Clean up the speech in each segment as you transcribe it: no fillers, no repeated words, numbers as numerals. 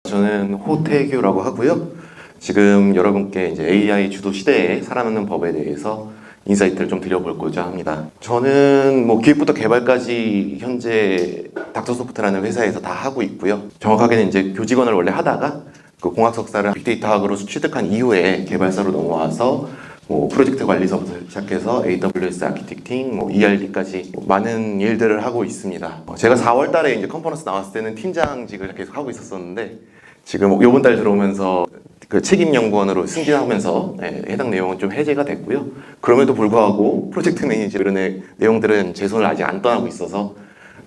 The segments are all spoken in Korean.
저는 호태규라고 하고요. 지금 여러분께 이제 AI 주도 시대에 살아가는 법에 대해서 인사이트를 좀 드려보고자 합니다. 저는 뭐 기획부터 개발까지 현재 닥터소프트라는 회사에서 다 하고 있고요. 정확하게는 이제 교직원을 원래 하다가 그 공학 석사를 빅데이터 학으로 취득한 이후에 개발사로 넘어와서 뭐 프로젝트 관리서부터 시작해서 AWS 아키텍팅, 뭐 ERD까지 많은 일들을 하고 있습니다. 제가 4월 달에 이제 컨퍼런스 나왔을 때는 팀장직을 계속 하고 있었었는데 지금 요번 달 들어오면서 그 책임연구원으로 승진하면서 해당 내용은 좀 해제가 됐고요. 그럼에도 불구하고 프로젝트 매니저 이런 내용들은 제 손을 아직 안 떠나고 있어서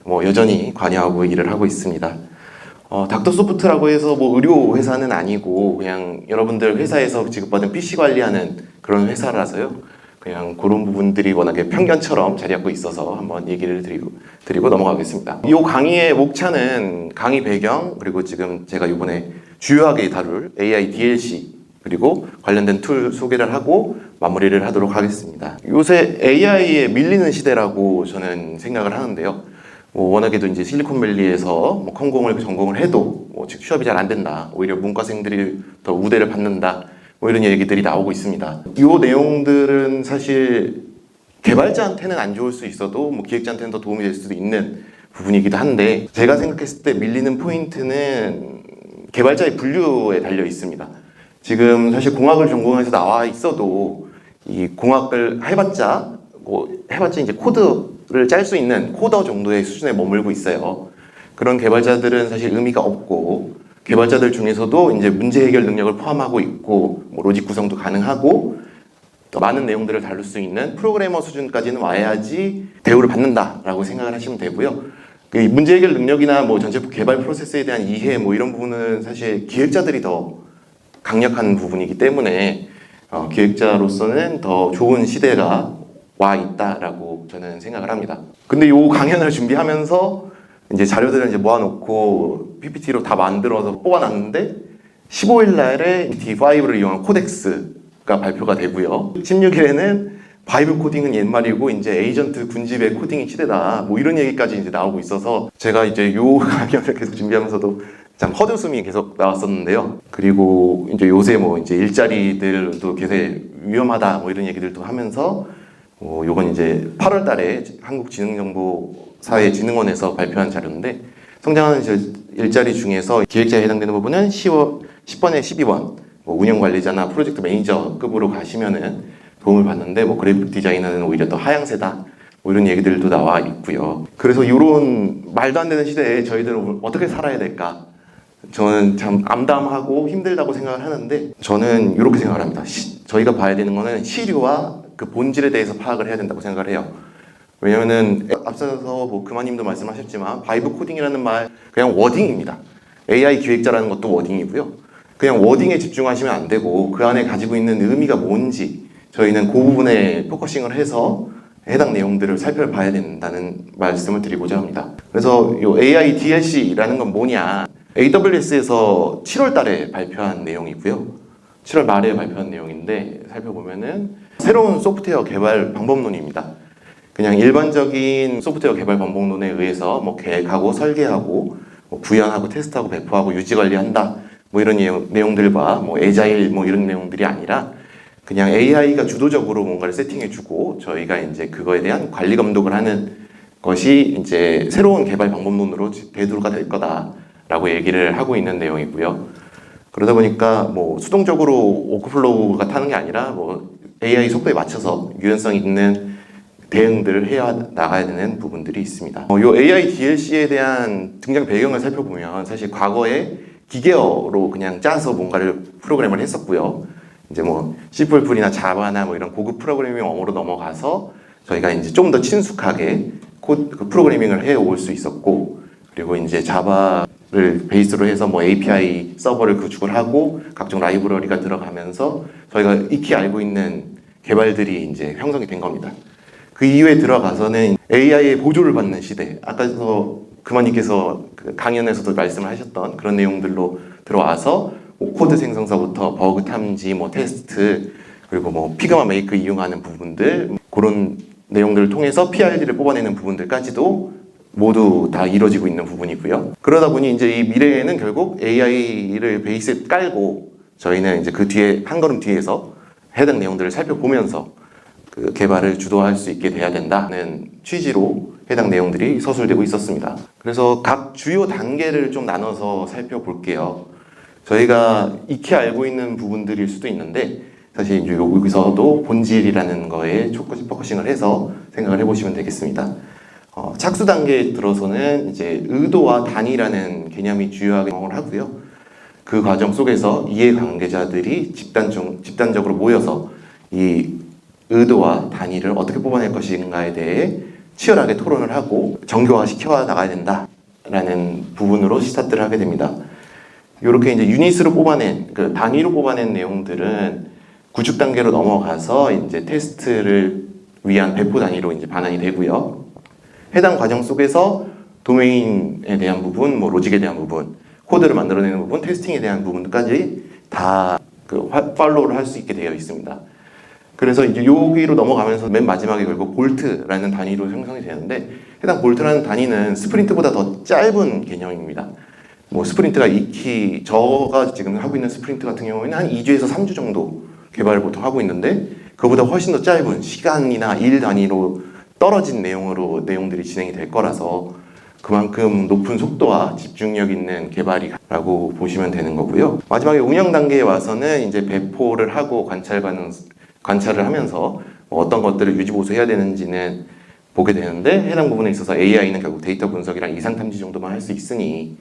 뭐 여전히 관여하고 일을 하고 있습니다. 닥터소프트라고 해서 뭐 의료 회사는 아니고 그냥 여러분들 회사에서 지급받은 PC 관리하는 그런 회사라서요. 그냥 그런 부분들이 워낙에 편견처럼 자리 잡고 있어서 한번 얘기를 드리고 넘어가겠습니다. 이 강의의 목차는 강의 배경 그리고 지금 제가 이번에 주요하게 다룰 AI DLC 그리고 관련된 툴 소개를 하고 마무리를 하도록 하겠습니다. 요새 AI에 밀리는 시대라고 저는 생각을 하는데요. 워낙에도 이제 실리콘밸리에서 뭐 컴공을 전공을 해도 즉 취업이 잘 안 된다. 오히려 문과생들이 더 우대를 받는다. 뭐 이런 얘기들이 나오고 있습니다. 이 내용들은 사실 개발자한테는 안 좋을 수 있어도 뭐 기획자한테는 더 도움이 될 수도 있는 부분이기도 한데 제가 생각했을 때 밀리는 포인트는 개발자의 분류에 달려 있습니다. 지금 사실 공학을 전공해서 나와 있어도 이 공학을 해봤자 이제 코드를 짤 수 있는 코더 정도의 수준에 머물고 있어요. 그런 개발자들은 사실 의미가 없고 개발자들 중에서도 이제 문제 해결 능력을 포함하고 있고 뭐 로직 구성도 가능하고 더 많은 내용들을 다룰 수 있는 프로그래머 수준까지는 와야지 대우를 받는다라고 생각을 하시면 되고요. 그 문제 해결 능력이나 뭐 전체 개발 프로세스에 대한 이해 뭐 이런 부분은 사실 기획자들이 더 강력한 부분이기 때문에 기획자로서는 더 좋은 시대가 와 있다라고 저는 생각을 합니다. 근데 이 강연을 준비하면서 이제 자료들을 이제 모아놓고 PPT로 다 만들어서 뽑아놨는데 15일 날에 D5를 이용한 코덱스가 발표가 되고요. 16일에는 바이브 코딩은 옛말이고 이제 에이전트 군집의 코딩이 시대다. 뭐 이런 얘기까지 이제 나오고 있어서 제가 이제 요 강연을 계속 준비하면서도 참 헛웃음이 계속 나왔었는데요. 그리고 이제 요새 뭐 이제 일자리들도 계속 위험하다 뭐 이런 얘기들도 하면서 요건 이제 8월 달에 한국지능정보사회진흥원에서 발표한 자료인데 성장하는 일자리 중에서 기획자에 해당되는 부분은 10번에 12번 운영관리자나 프로젝트 매니저급으로 가시면은 도움을 받는데 뭐 그래픽 디자이너는 오히려 더 하향세다 뭐 이런 얘기들도 나와 있고요. 그래서 이런 말도 안 되는 시대에 저희들은 어떻게 살아야 될까? 저는 참 암담하고 힘들다고 생각을 하는데 저는 이렇게 생각을 합니다. 저희가 봐야 되는 거는 시류와 그 본질에 대해서 파악을 해야 된다고 생각을 해요. 왜냐면은 앞서서 뭐 금화님도 말씀하셨지만 바이브 코딩이라는 말 그냥 워딩입니다. AI 기획자라는 것도 워딩이고요. 그냥 워딩에 집중하시면 안 되고 그 안에 가지고 있는 의미가 뭔지 저희는 그 부분에 포커싱을 해서 해당 내용들을 살펴봐야 된다는 말씀을 드리고자 합니다. 그래서 이 AI DLC라는 건 뭐냐? AWS에서 7월 달에 발표한 내용이고요. 7월 말에 발표한 내용인데 살펴보면은 새로운 소프트웨어 개발 방법론입니다. 그냥 일반적인 소프트웨어 개발 방법론에 의해서 뭐 계획하고 설계하고 뭐 구현하고 테스트하고 배포하고 유지 관리한다 뭐 이런 내용들과 뭐 에자일 뭐 이런 내용들이 아니라 그냥 AI가 주도적으로 뭔가를 세팅해주고 저희가 이제 그거에 대한 관리 감독을 하는 것이 이제 새로운 개발 방법론으로 대두가 될 거다라고 얘기를 하고 있는 내용이고요. 그러다 보니까 뭐 수동적으로 워크플로우가 타는 게 아니라 뭐 AI 속도에 맞춰서 유연성 있는 대응들을 해야 나가야 되는 부분들이 있습니다. 이 AI DLC에 대한 등장 배경을 살펴보면 사실 과거에 기계어로 그냥 짜서 뭔가를 프로그램을 했었고요. 이제 뭐 C++이나 자바나 뭐 이런 고급 프로그래밍 어머로 넘어가서 저희가 이제 좀 더 친숙하게 프로그래밍을 해올 수 있었고 그리고 이제 자바를 베이스로 해서 뭐 API 서버를 구축을 하고 각종 라이브러리가 들어가면서 저희가 익히 알고 있는 개발들이 이제 형성이 된 겁니다. 그 이후에 들어가서는 AI의 보조를 받는 시대, 아까서 금화님께서 강연에서도 말씀을 하셨던 그런 내용들로 들어와서 뭐 코드 생성서부터 버그 탐지, 뭐 테스트, 그리고 뭐 피그마 메이크 이용하는 부분들 그런 내용들을 통해서 PRD를 뽑아내는 부분들까지도 모두 다 이루어지고 있는 부분이고요. 그러다 보니 이제 이 미래에는 결국 AI를 베이스에 깔고 저희는 이제 그 뒤에 한 걸음 뒤에서 해당 내용들을 살펴보면서 그 개발을 주도할 수 있게 돼야 된다는 취지로 해당 내용들이 서술되고 있었습니다. 그래서 각 주요 단계를 좀 나눠서 살펴볼게요. 저희가 익히 알고 있는 부분들일 수도 있는데 사실 여기서도 본질이라는 거에 포커싱을 해서 생각을 해보시면 되겠습니다. 착수 단계에 들어서는 이제 의도와 단위라는 개념이 주요하게 적용을 하고요. 그 과정 속에서 이해관계자들이 집단적으로 모여서 이 의도와 단위를 어떻게 뽑아낼 것인가에 대해 치열하게 토론을 하고 정교화시켜 나가야 된다라는 부분으로 스타트를 하게 됩니다. 이렇게 이제 유닛으로 뽑아낸, 그 단위로 뽑아낸 내용들은 구축 단계로 넘어가서 이제 테스트를 위한 배포 단위로 이제 반환이 되고요. 해당 과정 속에서 도메인에 대한 부분, 뭐 로직에 대한 부분, 코드를 만들어내는 부분, 테스팅에 대한 부분까지 다 그 팔로우를 할 수 있게 되어 있습니다. 그래서 이제 여기로 넘어가면서 맨 마지막에 결국 볼트라는 단위로 형성이 되는데 해당 볼트라는 단위는 스프린트보다 더 짧은 개념입니다. 뭐 스프린트가 익히 저가 지금 하고 있는 스프린트 같은 경우에는 한 2주에서 3주 정도 개발을 보통 하고 있는데 그보다 훨씬 더 짧은 시간이나 일 단위로 떨어진 내용들이 진행이 될 거라서 그만큼 높은 속도와 집중력 있는 개발이라고 보시면 되는 거고요. 마지막에 운영 단계에 와서는 이제 배포를 하고 관찰을 하면서 어떤 것들을 유지 보수해야 되는지는 보게 되는데 해당 부분에 있어서 AI는 결국 데이터 분석이랑 이상 탐지 정도만 할 수 있으니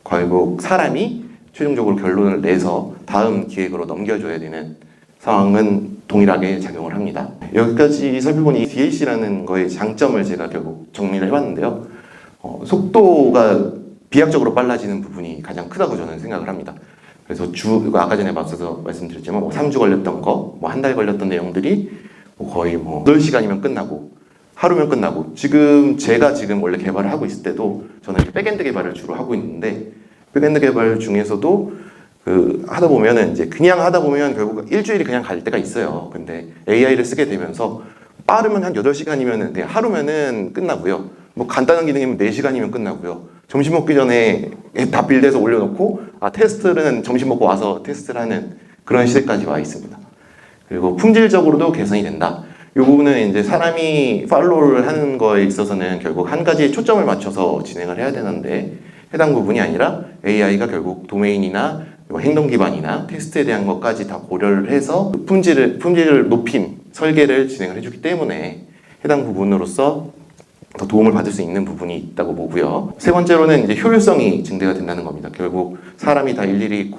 결국 사람이 최종적으로 결론을 내서 다음 기획으로 넘겨줘야 되는 상황은 동일하게 작용을 합니다. 여기까지 살펴보니 DLC라는 거의 장점을 제가 결국 정리를 해봤는데요. 속도가 비약적으로 빨라지는 부분이 가장 크다고 저는 생각을 합니다. 그래서 아까 전에 앞서서 말씀드렸지만 3주 걸렸던 거, 한 달 걸렸던 내용들이 거의 8시간이면 끝나고 하루면 끝나고 제가 지금 원래 개발을 하고 있을 때도 저는 백엔드 개발을 주로 하고 있는데 백엔드 개발 중에서도 하다 보면은 그냥 하다 보면 결국 일주일이 그냥 갈 때가 있어요. 근데 AI를 쓰게 되면서 빠르면 한 8시간이면은 그냥 하루면은 끝나고요. 간단한 기능이면 4시간이면 끝나고요. 점심 먹기 전에 다 빌드해서 올려놓고 테스트는 점심 먹고 와서 테스트를 하는 그런 시대까지 와 있습니다. 그리고 품질적으로도 개선이 된다. 이 부분은 이제 사람이 팔로우를 하는 거에 있어서는 결국 한 가지에 초점을 맞춰서 진행을 해야 되는데 해당 부분이 아니라 AI가 결국 도메인이나 행동 기반이나 테스트에 대한 것까지 다 고려를 해서 품질을 높인 설계를 진행을 해주기 때문에 해당 부분으로서 더 도움을 받을 수 있는 부분이 있다고 보고요. 세 번째로는 이제 효율성이 증대가 된다는 겁니다. 결국 사람이 다 일일이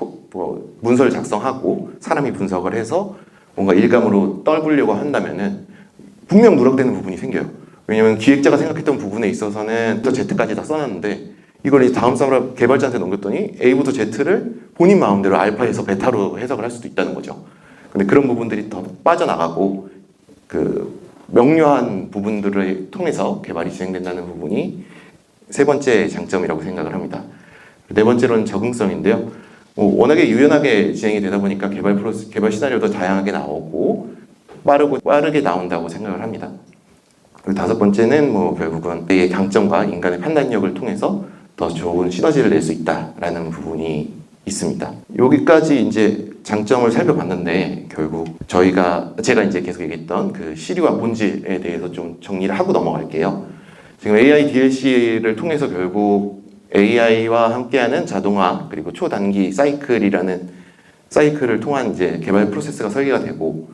문서를 작성하고 사람이 분석을 해서 뭔가 일감으로 떨구려고 한다면은 분명 누락되는 부분이 생겨요. 왜냐면 기획자가 생각했던 부분에 있어서는 Z까지 다 써놨는데 이걸 이제 다음 사람 개발자한테 넘겼더니 A부터 Z를 본인 마음대로 알파에서 베타로 해석을 할 수도 있다는 거죠. 근데 그런 부분들이 더 빠져나가고 명료한 부분들을 통해서 개발이 진행된다는 부분이 세 번째 장점이라고 생각을 합니다. 네 번째로는 적응성인데요. 워낙에 유연하게 진행이 되다 보니까 개발 시나리오도 다양하게 나오고 빠르게 나온다고 생각을 합니다. 그리고 다섯 번째는 결국은 의 강점과 인간의 판단력을 통해서 더 좋은 시너지를 낼 수 있다라는 부분이 있습니다. 여기까지 이제 장점을 살펴봤는데 결국 제가 이제 계속 얘기했던 그 시류와 본질에 대해서 좀 정리를 하고 넘어갈게요. 지금 AI DLC를 통해서 결국 AI와 함께하는 자동화 그리고 초단기 사이클이라는 사이클을 통한 이제 개발 프로세스가 설계가 되고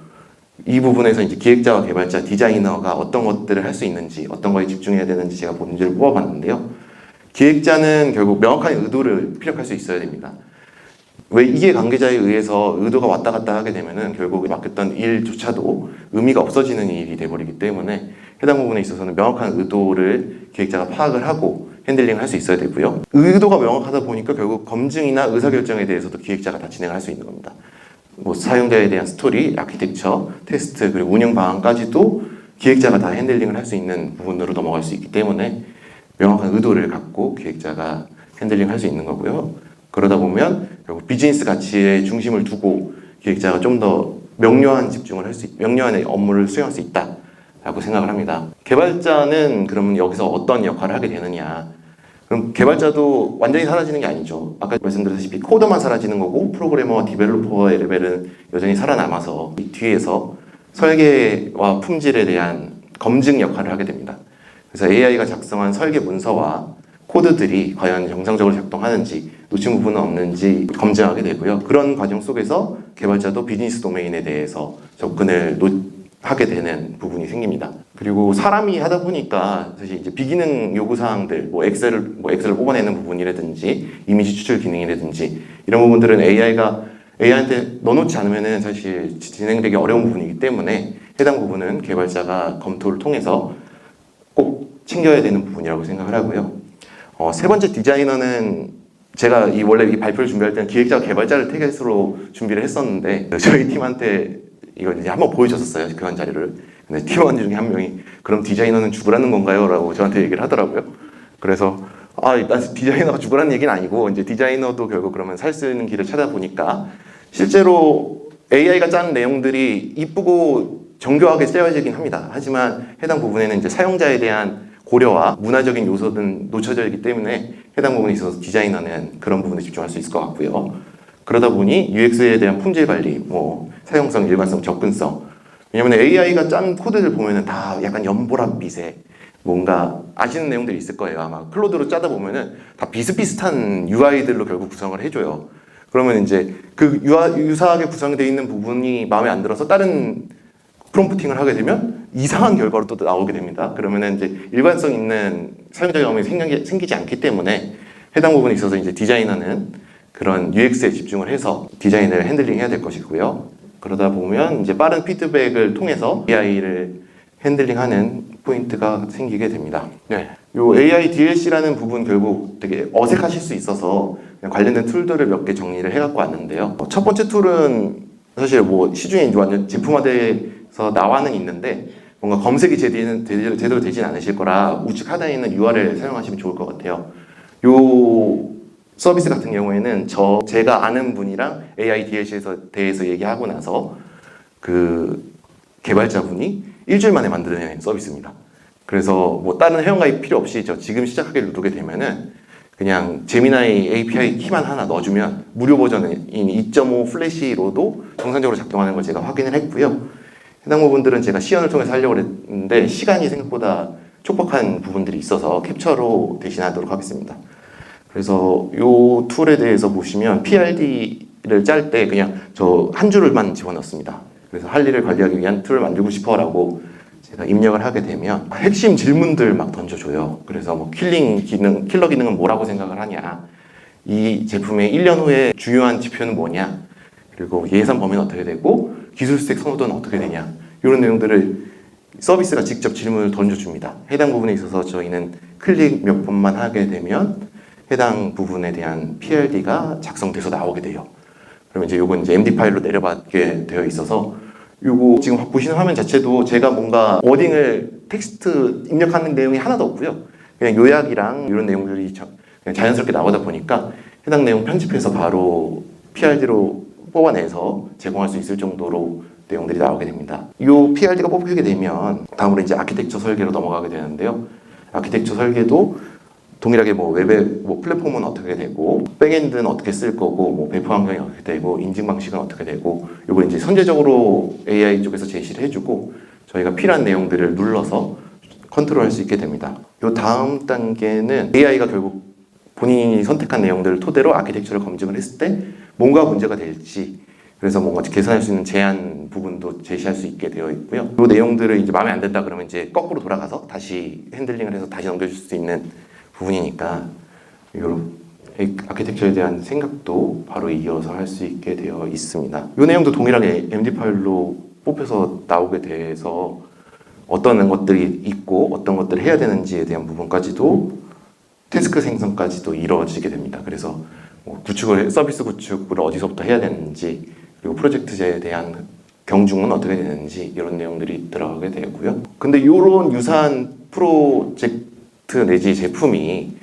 이 부분에서 이제 기획자와 개발자, 디자이너가 어떤 것들을 할 수 있는지 어떤 거에 집중해야 되는지 제가 본질을 뽑아봤는데요. 기획자는 결국 명확한 의도를 피력할 수 있어야 됩니다. 왜 이해관계자에 의해서 의도가 왔다 갔다 하게 되면은 결국 맡겼던 일조차도 의미가 없어지는 일이 돼버리기 때문에 해당 부분에 있어서는 명확한 의도를 기획자가 파악을 하고 핸들링을 할 수 있어야 되고요. 의도가 명확하다 보니까 결국 검증이나 의사결정에 대해서도 기획자가 다 진행을 할 수 있는 겁니다. 사용자에 대한 스토리, 아키텍처, 테스트, 그리고 운영 방안까지도 기획자가 다 핸들링을 할 수 있는 부분으로 넘어갈 수 있기 때문에 명확한 의도를 갖고 기획자가 핸들링 할 수 있는 거고요. 그러다 보면 결국 비즈니스 가치에 중심을 두고 기획자가 좀 더 명료한 업무를 수행할 수 있다라는 라고 생각을 합니다. 개발자는 그러면 여기서 어떤 역할을 하게 되느냐? 그럼 개발자도 완전히 사라지는 게 아니죠. 아까 말씀드렸다시피 코드만 사라지는 거고 프로그래머와 디벨로퍼의 레벨은 여전히 살아남아서 이 뒤에서 설계와 품질에 대한 검증 역할을 하게 됩니다. 그래서 AI가 작성한 설계 문서와 코드들이 과연 정상적으로 작동하는지 놓친 부분은 없는지 검증하게 되고요. 그런 과정 속에서 개발자도 비즈니스 도메인에 대해서 접근을 하게 되는 부분이 생깁니다. 그리고 사람이 하다 보니까 사실 이제 비기능 요구 사항들, 뭐 엑셀을 뽑아내는 부분이라든지 이미지 추출 기능이라든지 이런 부분들은 AI한테 넣어놓지 않으면은 사실 진행되기 어려운 부분이기 때문에 해당 부분은 개발자가 검토를 통해서 꼭 챙겨야 되는 부분이라고 생각을 하고요. 세 번째 디자이너는 제가 원래 이 발표를 준비할 때는 기획자와 개발자를 타겟으로 준비를 했었는데 저희 팀한테 이걸 이제 한번 보여줬었어요. 교환 자료를. 근데 팀원 중에 한 명이 그럼 디자이너는 죽으라는 건가요? 라고 저한테 얘기를 하더라고요. 그래서 일단 디자이너가 죽으라는 얘기는 아니고 이제 디자이너도 결국 그러면 살 수 있는 길을 찾아보니까 실제로 AI가 짠 내용들이 이쁘고 정교하게 짜여지긴 합니다. 하지만 해당 부분에는 이제 사용자에 대한 고려와 문화적인 요소는 놓쳐져 있기 때문에 해당 부분에 있어서 디자이너는 그런 부분에 집중할 수 있을 것 같고요. 그러다 보니 UX에 대한 품질 관리, 뭐 사용성, 일관성, 접근성. 왜냐면 AI가 짠 코드를 보면은 다 약간 연보라 빛에 뭔가 아시는 내용들이 있을 거예요. 아마 클로드로 짜다 보면은 다 비슷비슷한 UI들로 결국 구성을 해줘요. 그러면 이제 그 유사하게 구성되어 있는 부분이 마음에 안 들어서 다른 프롬프팅을 하게 되면 이상한 결과로 또 나오게 됩니다. 그러면은 이제 일관성 있는 사용자 경험이 생기지 않기 때문에 해당 부분에 있어서 이제 디자이너는 그런 UX에 집중을 해서 디자인을 핸들링 해야 될 것이고요. 그러다 보면 이제 빠른 피드백을 통해서 AI를 핸들링하는 포인트가 생기게 됩니다. 네. 요 AI DLC라는 부분 결국 되게 어색하실 수 있어서 관련된 툴들을 몇 개 정리를 해갖고 왔는데요. 첫 번째 툴은 사실 뭐 시중에 완전 제품화돼서 나와는 있는데 뭔가 검색이 제대로 되진 않으실 거라 우측 하단에 있는 URL 사용하시면 좋을 것 같아요. 요 서비스 같은 경우에는 제가 아는 분이랑 AI DLC에 대해서 얘기하고 나서 그 개발자분이 일주일 만에 만들어낸 서비스입니다. 그래서 뭐 다른 회원가입 필요 없이 저 지금 시작하기를 누르게 되면은 그냥 제미나이 API 키만 하나 넣어주면 무료 버전인 2.5 플래시로도 정상적으로 작동하는 걸 제가 확인을 했고요. 해당 부분들은 제가 시연을 통해서 하려고 했는데 시간이 생각보다 촉박한 부분들이 있어서 캡처로 대신하도록 하겠습니다. 그래서 이 툴에 대해서 보시면 PRD를 짤 때 그냥 저 한 줄만 집어넣습니다. 그래서 할 일을 관리하기 위한 툴을 만들고 싶어라고 제가 입력을 하게 되면 핵심 질문들 막 던져줘요. 그래서 뭐 킬러 기능은 뭐라고 생각을 하냐, 이 제품의 1년 후에 주요한 지표는 뭐냐, 그리고 예산 범위는 어떻게 되고 기술 스택 선호도는 어떻게 되냐, 이런 내용들을 서비스가 직접 질문을 던져줍니다. 해당 부분에 있어서 저희는 클릭 몇 번만 하게 되면 해당 부분에 대한 PRD가 작성돼서 나오게 돼요. 그러면 이제 요건 이제 MD 파일로 내려받게 되어 있어서 요거 지금 보시는 화면 자체도 제가 뭔가 워딩을 텍스트 입력하는 내용이 하나도 없고요. 그냥 요약이랑 이런 내용들이 그냥 자연스럽게 나오다 보니까 해당 내용 편집해서 바로 PRD로 뽑아내서 제공할 수 있을 정도로 내용들이 나오게 됩니다. 이 PRD가 뽑히게 되면 다음으로 이제 아키텍처 설계로 넘어가게 되는데요. 아키텍처 설계도 동일하게 뭐 웹의 뭐 플랫폼은 어떻게 되고 백엔드는 어떻게 쓸 거고 뭐 배포 환경이 어떻게 되고 인증 방식은 어떻게 되고 이걸 이제 선제적으로 AI 쪽에서 제시를 해주고 저희가 필요한 내용들을 눌러서 컨트롤할 수 있게 됩니다. 요 다음 단계는 AI가 결국 본인이 선택한 내용들을 토대로 아키텍처를 검증을 했을 때 뭔가 문제가 될지, 그래서 뭔가 개선할 수 있는 제한 부분도 제시할 수 있게 되어 있고요. 이 내용들을 이제 마음에 안 든다 그러면 이제 거꾸로 돌아가서 다시 핸들링을 해서 다시 넘겨줄 수 있는 부분이니까 이런 아키텍처에 대한 생각도 바로 이어서 할 수 있게 되어 있습니다. 이 내용도 동일하게 MD 파일로 뽑혀서 나오게 돼서 어떤 것들이 있고 어떤 것들을 해야 되는지에 대한 부분까지도 태스크 생성까지도 이루어지게 됩니다. 그래서 뭐 서비스 구축을 어디서부터 해야 되는지, 그리고 프로젝트제에 대한 경중은 어떻게 되는지 이런 내용들이 들어가게 되고요. 근데 이런 유사한 프로젝트 내지 제품이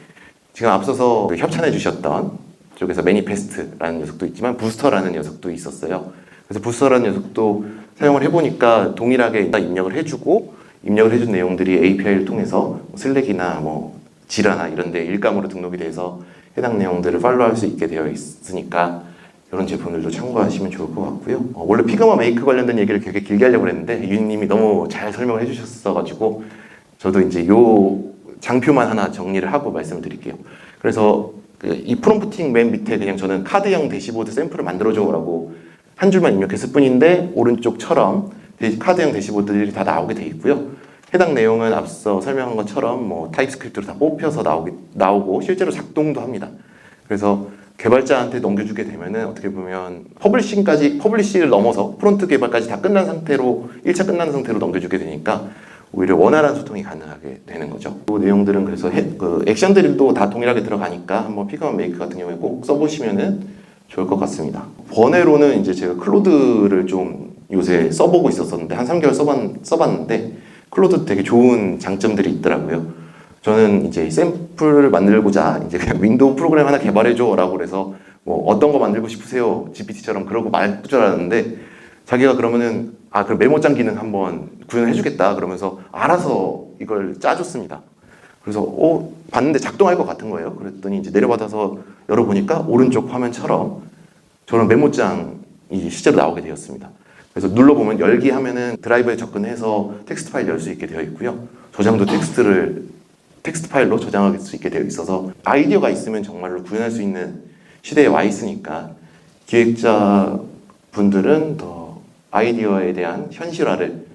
지금 앞서서 협찬해 주셨던 쪽에서 매니페스트라는 녀석도 있지만 부스터라는 녀석도 있었어요. 그래서 부스터라는 녀석도 사용을 해보니까 동일하게 입력을 해주고 입력을 해준 내용들이 API를 통해서 슬랙이나 뭐 지라나 이런 데 일감으로 등록이 돼서 해당 내용들을 팔로우할 수 있게 되어 있으니까 이런 제품들도 참고하시면 좋을 것 같고요. 원래 피그마 메이크 관련된 얘기를 되게 길게 하려고 했는데 유님이 너무 잘 설명을 해주셨어가지고 저도 이제 요 장표만 하나 정리를 하고 말씀을 드릴게요. 그래서 이 프롬프팅 맨 밑에 그냥 저는 카드형 대시보드 샘플을 만들어줘라고 한 줄만 입력했을 뿐인데 오른쪽처럼 카드형 대시보드들이 다 나오게 돼 있고요. 해당 내용은 앞서 설명한 것처럼 뭐 타입스크립트로 다 뽑혀서 나오고 실제로 작동도 합니다. 그래서 개발자한테 넘겨주게 되면은 어떻게 보면 퍼블리시를 넘어서 프론트 개발까지 다 끝난 상태로 1차 끝난 상태로 넘겨주게 되니까 오히려 원활한 소통이 가능하게 되는 거죠. 그 내용들은 그래서 액션들도 다 동일하게 들어가니까 한번 피그마 메이크 같은 경우에 꼭 써보시면은 좋을 것 같습니다. 번외로는 이제 제가 클로드를 좀 요새 써보고 있었는데 한 3개월 써봤는데 클로드 되게 좋은 장점들이 있더라고요. 저는 이제 샘플을 만들고자 이제 그냥 윈도우 프로그램 하나 개발해줘라고 그래서 뭐 어떤 거 만들고 싶으세요? GPT처럼 그러고 말 줄 알았는데 자기가 그러면은 그럼 메모장 기능 한번 구현해주겠다 그러면서 알아서 이걸 짜줬습니다. 그래서 봤는데 작동할 것 같은 거예요. 그랬더니 이제 내려받아서 열어보니까 오른쪽 화면처럼 저런 메모장이 실제로 나오게 되었습니다. 그래서 눌러보면 열기 하면은 드라이브에 접근해서 텍스트 파일 열 수 있게 되어 있고요. 저장도 텍스트 파일로 저장할 수 있게 되어 있어서 아이디어가 있으면 정말로 구현할 수 있는 시대에 와 있으니까 기획자 분들은 더 아이디어에 대한 현실화를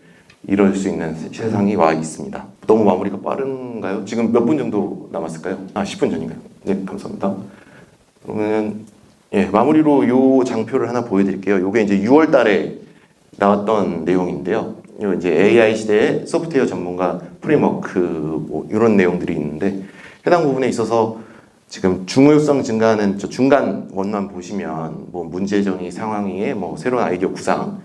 이룰 수 있는 세상이 와 있습니다. 너무 마무리가 빠른가요? 지금 몇 분 정도 남았을까요? 10분 전인가요? 네, 감사합니다. 그러면 마무리로 요 장표를 하나 보여드릴게요. 이게 이제 6월 달에 나왔던 내용인데요. 이제 AI 시대의 소프트웨어 전문가 프레임워크 뭐 이런 내용들이 있는데 해당 부분에 있어서 지금 중요성 증가하는 저 중간 원만 보시면 뭐 문제 정의, 상황이해, 뭐 새로운 아이디어 구상,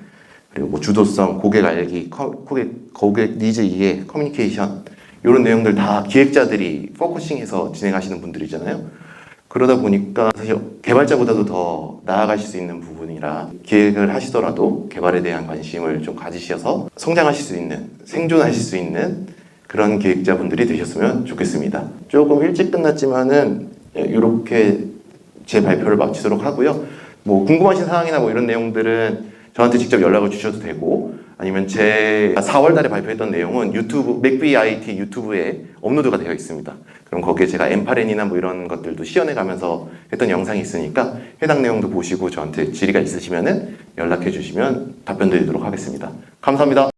그리고 뭐 주도성, 고객 알기, 고객 니즈 이해, 커뮤니케이션 이런 내용들 다 기획자들이 포커싱해서 진행하시는 분들이잖아요. 그러다 보니까 사실 개발자보다도 더 나아가실 수 있는 부분이라 기획을 하시더라도 개발에 대한 관심을 좀 가지셔서 성장하실 수 있는, 생존하실 수 있는 그런 기획자분들이 되셨으면 좋겠습니다. 조금 일찍 끝났지만은 이렇게 제 발표를 마치도록 하고요. 뭐 궁금하신 사항이나 뭐 이런 내용들은 저한테 직접 연락을 주셔도 되고 아니면 제 4월 달에 발표했던 내용은 유튜브, 맥비IT 유튜브에 업로드가 되어 있습니다. 그럼 거기에 제가 M8N이나 뭐 이런 것들도 시연해 가면서 했던 영상이 있으니까 해당 내용도 보시고 저한테 질의가 있으시면은 연락해 주시면 답변 드리도록 하겠습니다. 감사합니다.